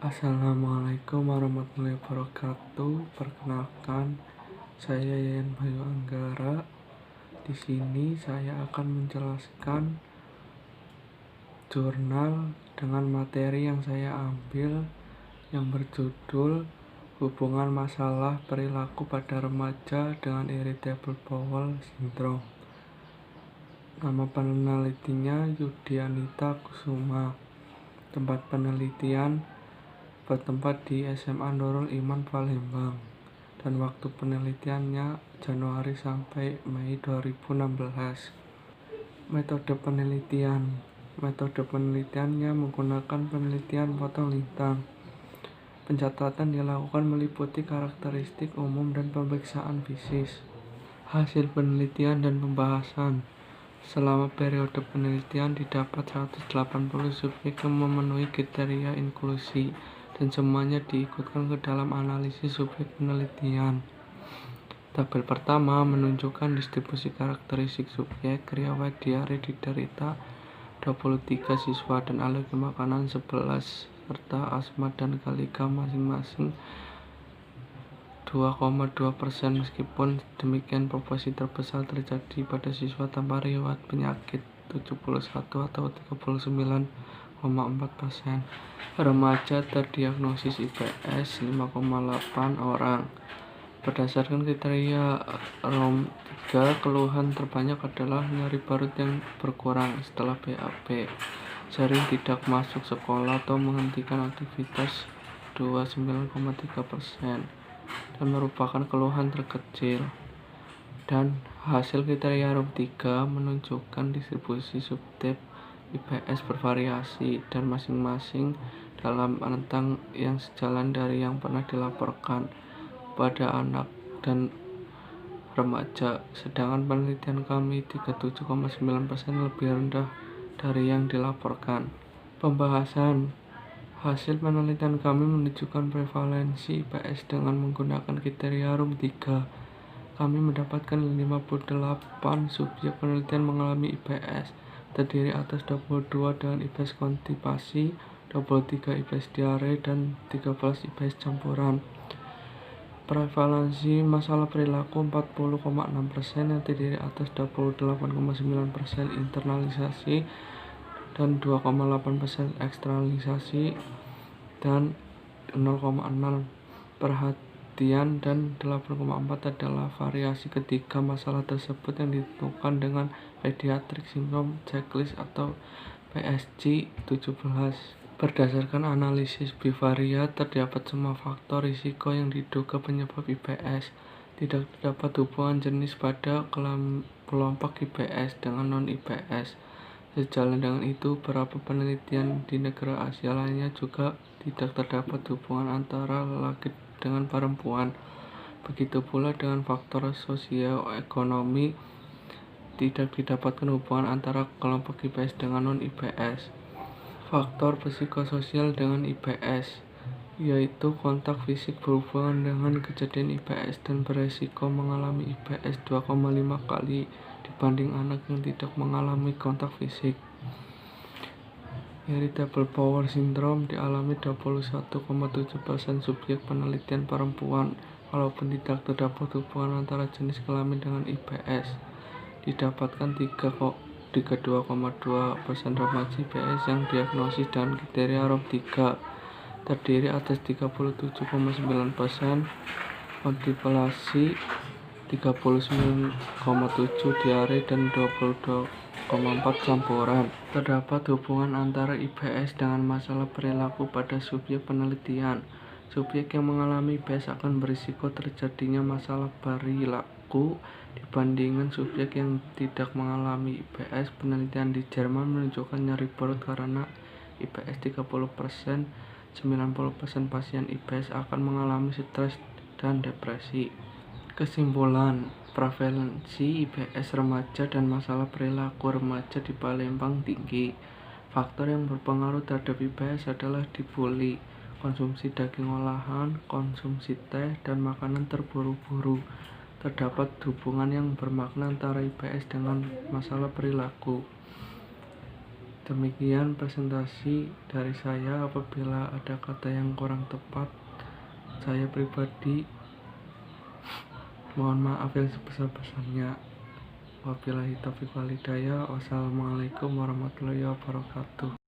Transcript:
Assalamualaikum warahmatullahi wabarakatuh. Perkenalkan, saya Yayan Bayu Anggara. Di sini saya akan menjelaskan jurnal dengan materi yang saya ambil yang berjudul Hubungan Masalah Perilaku pada Remaja dengan Irritable Bowel Syndrome. Nama penelitinya Yudianita Kusuma. Tempat penelitian bertempat di SMA Nurul Iman Palembang, dan waktu penelitiannya Januari sampai Mei 2016. Metode penelitiannya menggunakan penelitian potong lintang. Pencatatan dilakukan meliputi karakteristik umum dan pemeriksaan fisik. Hasil penelitian dan pembahasan. Selama periode penelitian didapat 180 subjek yang memenuhi kriteria inklusi, dan semuanya diikutkan ke dalam analisis subjek penelitian. Tabel pertama menunjukkan distribusi karakteristik subjek. Riwayat diare diderita 23 siswa dan alergi makanan 11, serta asma dan galiga masing-masing 2,2%. Meskipun demikian, proporsi terbesar terjadi pada siswa tanpa riwayat penyakit 71 atau 39,4%. Remaja terdiagnosis IBS 5,8 orang. Berdasarkan kriteria ROM3, keluhan terbanyak adalah nyeri perut yang berkurang setelah BAB, sering tidak masuk sekolah atau menghentikan aktivitas 29,3%, dan merupakan keluhan terkecil. Dan hasil kriteria ROM3 menunjukkan distribusi subtype IBS bervariasi dan masing-masing dalam rentang yang sejalan dari yang pernah dilaporkan pada anak dan remaja. Sedangkan penelitian kami 37,9% lebih rendah dari yang dilaporkan. Pembahasan. Hasil penelitian kami menunjukkan prevalensi IBS dengan menggunakan kriteria ROM3. Kami mendapatkan 58 subjek penelitian mengalami IBS, terdiri atas 22 dengan IBS konstipasi, 23 IBS diare, dan 13 IBS campuran. Prevalensi masalah perilaku 40,6%, yang terdiri atas 28,9% internalisasi dan 2,8% eksternalisasi, dan 0,6 perhatian, dan 8,4 adalah variasi ketiga masalah tersebut yang ditentukan dengan Pediatric Syndrome Checklist atau PSG-17. Berdasarkan analisis bivariat, terdapat semua faktor risiko yang diduga penyebab IBS. Tidak terdapat hubungan jenis pada kelompok IBS dengan non-IBS. Sejalan dengan itu, beberapa penelitian di negara Asia lainnya juga tidak terdapat hubungan antara laki dengan perempuan. Begitu pula dengan faktor sosioekonomi, tidak didapatkan hubungan antara kelompok IBS dengan non-IBS. Faktor psikososial dengan IBS, yaitu kontak fisik berhubungan dengan kejadian IBS dan beresiko mengalami IBS 2,5 kali dibanding anak yang tidak mengalami kontak fisik. Irritable Bowel Syndrome dialami 21,7% subjek penelitian perempuan. Walaupun tidak terdapat hubungan antara jenis kelamin dengan IBS, didapatkan 32,2% remaja IBS yang diagnosis dengan kriteria ROM3, terdiri atas 37,9% konstipasi, 39,7% diare, dan 22,4% campuran. Terdapat hubungan antara IBS dengan masalah perilaku pada subjek penelitian. Subjek yang mengalami IBS akan berisiko terjadinya masalah perilaku dibandingkan subjek yang tidak mengalami IBS. Penelitian di Jerman menunjukkan nyeri perut karena IBS 30%. 90% pasien IBS akan mengalami stres dan depresi. Kesimpulan, prevalensi IBS remaja dan masalah perilaku remaja di Palembang tinggi. Faktor yang berpengaruh terhadap IBS adalah dibully, konsumsi daging olahan, konsumsi teh, dan makanan terburu-buru. Terdapat hubungan yang bermakna antara IBS dengan masalah perilaku. Demikian presentasi dari saya. Apabila ada kata yang kurang tepat, saya pribadi mohon maaf yang sebesar-besarnya. Wabillahi taufiq wal hidayah. Wassalamualaikum warahmatullahi wabarakatuh.